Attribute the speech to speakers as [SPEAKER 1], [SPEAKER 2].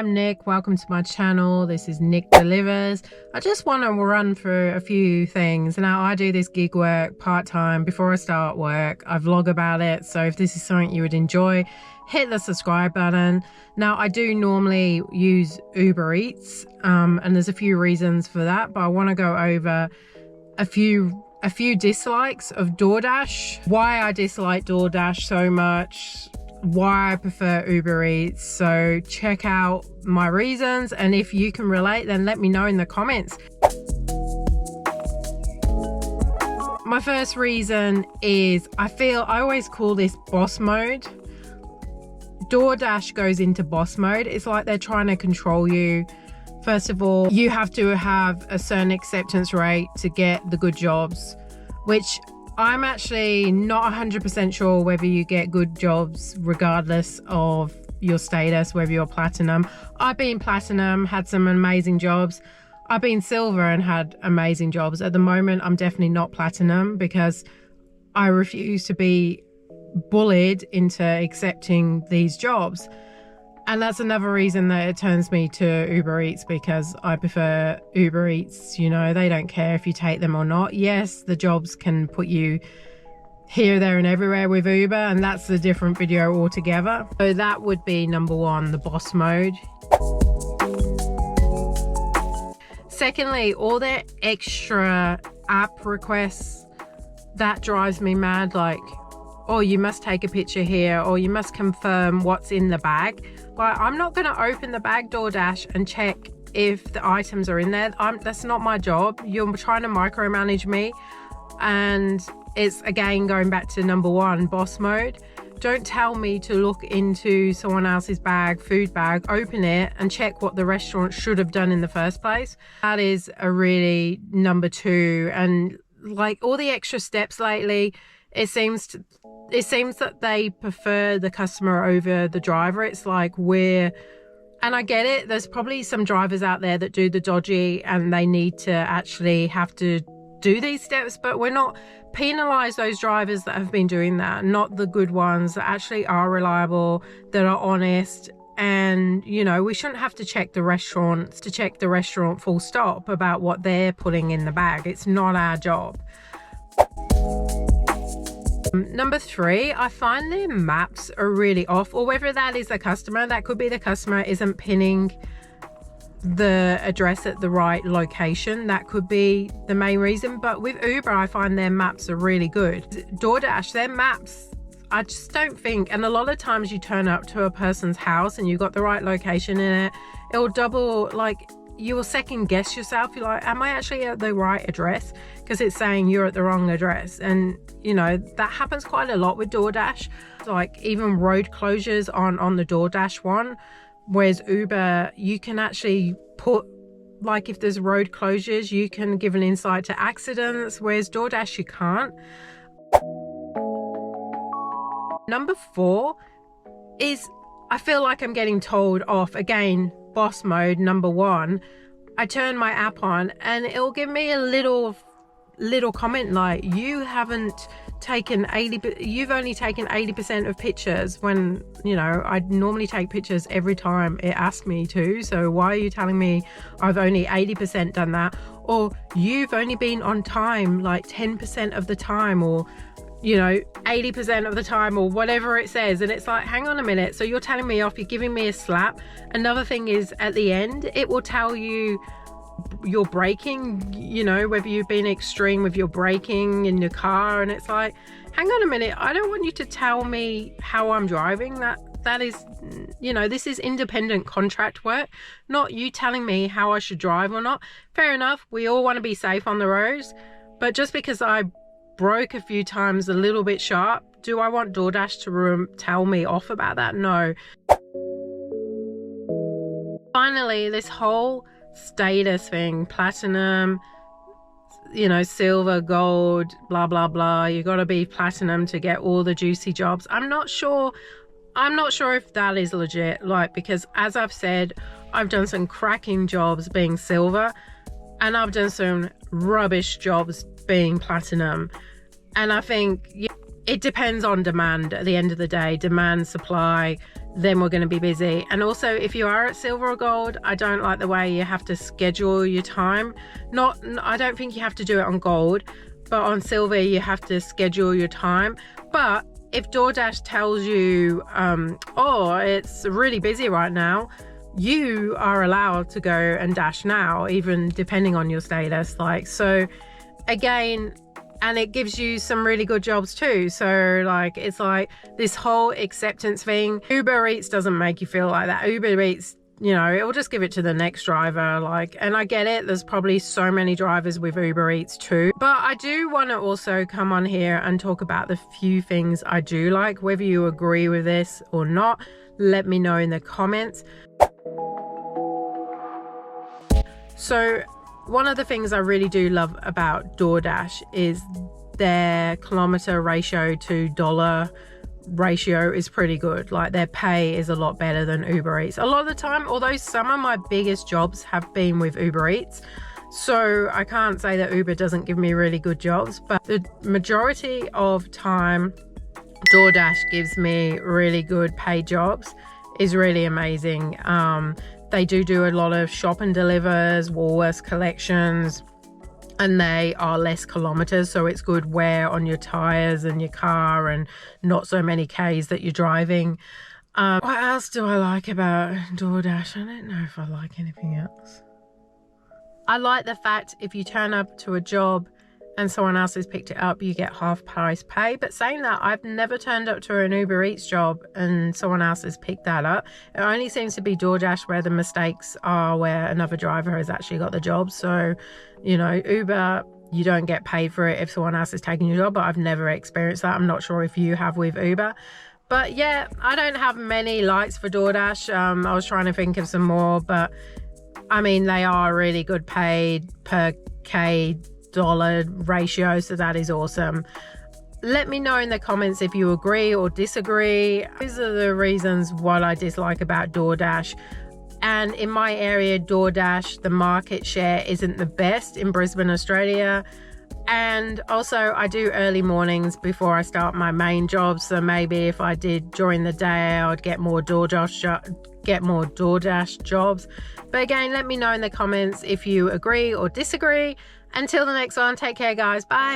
[SPEAKER 1] I'm Nick. Welcome to my channel. This is Nick Delivers. I just want to run through a few things. Now, I do this gig work part-time before I start work. I vlog about it. So if this is something you would enjoy, hit the subscribe button. Now, I do normally use UberEats, and there's a few reasons for that, but I want to go over a few dislikes of DoorDash, why I dislike DoorDash so much, why I prefer UberEats. So check out my reasons, and if you can relate, then let me know in the comments. My first reason is I always call this boss mode. DoorDash goes into boss mode. It's like they're trying to control you. First of all, you have to have a certain acceptance rate to get the good jobs, which I'm actually not 100% sure whether you get good jobs regardless of your status, whether you're platinum. I've been platinum, had some amazing jobs. I've been silver and had amazing jobs. At the moment, I'm definitely not platinum because I refuse to be bullied into accepting these jobs. And that's another reason that it turns me to Uber Eats, because I prefer Uber Eats. You know, they don't care if you take them or not. Yes, the jobs can put you here, there and everywhere with Uber, and that's a different video altogether. So that would be number one, the boss mode. Secondly, all their extra app requests, that drives me mad. Like, oh, you must take a picture here, or you must confirm what's in the bag. Like, I'm not going to open the bag, DoorDash, and check if the items are in there. That's not my job. You're trying to micromanage me. And it's, again, going back to number one, boss mode. Don't tell me to look into someone else's bag, food bag, open it and check what the restaurant should have done in the first place. That is a really number two. And like all the extra steps lately, it seems that they prefer the customer over the driver. It's like and I get it, there's probably some drivers out there that do the dodgy and they need to actually have to do these steps, but we're not penalize those drivers that have been doing that, not the good ones that actually are reliable, that are honest. And you know, we shouldn't have to check the restaurant full stop about what they're putting in the bag. It's not our job. Number three, I find their maps are really off, or whether that is the customer, that could be the customer isn't pinning the address at the right location. That could be the main reason. But with Uber, I find their maps are really good. DoorDash, their maps, I just don't think, and a lot of times you turn up to a person's house and you've got the right location in it, it'll double, like, you will second guess yourself. You're like, am I actually at the right address? Because it's saying you're at the wrong address. And you know, that happens quite a lot with DoorDash. Like even road closures on the DoorDash one, whereas Uber, you can actually put, like if there's road closures, you can give an insight to accidents, whereas DoorDash you can't. Number four is, I feel like I'm getting told off. Again, boss mode, number one. I turn my app on and it'll give me a little comment like, you've only taken 80% of pictures, when you know I normally take pictures every time it asks me to. So why are you telling me I've only 80% done that? Or you've only been on time like 10% of the time, or you know, 80% of the time, or whatever it says. And it's like, hang on a minute, so you're telling me off, you're giving me a slap. Another thing is, at the end it will tell you your braking, you know, whether you've been extreme with your braking in your car. And it's like, hang on a minute, I don't want you to tell me how I'm driving. That is, you know, this is independent contract work, not you telling me how I should drive or not. Fair enough, we all want to be safe on the roads, but just because I broke a few times a little bit sharp, do I want DoorDash to tell me off about that? No. Finally, this whole status thing, platinum, you know, silver, gold, blah blah blah, you got to be platinum to get all the juicy jobs. I'm not sure if that is legit, like, because as I've said, I've done some cracking jobs being silver, and I've done some rubbish jobs being platinum. And I think it depends on demand at the end of the day. Demand, supply, then we're going to be busy. And also, if you are at silver or gold, I don't like the way you have to schedule your time. I don't think you have to do it on gold, but on silver you have to schedule your time. But if DoorDash tells you, oh, it's really busy right now, you are allowed to go and dash now, even depending on your status. Like, so again, and it gives you some really good jobs too. So like, it's like this whole acceptance thing. UberEats doesn't make you feel like that. UberEats, you know, it will just give it to the next driver. Like, and I get it, there's probably so many drivers with UberEats too. But I do want to also come on here and talk about the few things I do like. Whether you agree with this or not, let me know in the comments. So one of the things I really do love about DoorDash is their kilometer ratio to dollar ratio is pretty good. Like, their pay is a lot better than UberEats a lot of the time, although some of my biggest jobs have been with UberEats. So I can't say that Uber doesn't give me really good jobs, but the majority of time DoorDash gives me really good paid jobs is really amazing. They do a lot of shop and delivers, Woolworths collections, and they are less kilometers, so it's good wear on your tires and your car and not so many Ks that you're driving. What else do I like about DoorDash? I don't know if I like anything else. I like the fact if you turn up to a job and someone else has picked it up, you get half price pay. But saying that, I've never turned up to an Uber Eats job and someone else has picked that up. It only seems to be DoorDash where the mistakes are where another driver has actually got the job. So, you know, Uber, you don't get paid for it if someone else is taking your job, but I've never experienced that. I'm not sure if you have with Uber. But yeah, I don't have many likes for DoorDash. I was trying to think of some more, but I mean, they are really good paid per K dollar ratio, so that is awesome. Let me know in the comments if you agree or disagree. These are the reasons what I dislike about DoorDash. And in my area, DoorDash, the market share isn't the best in Brisbane, Australia. And also I do early mornings before I start my main job, so maybe if I did during the day I would get more DoorDash jobs. But again, let me know in the comments if you agree or disagree. Until the next one, take care guys, bye.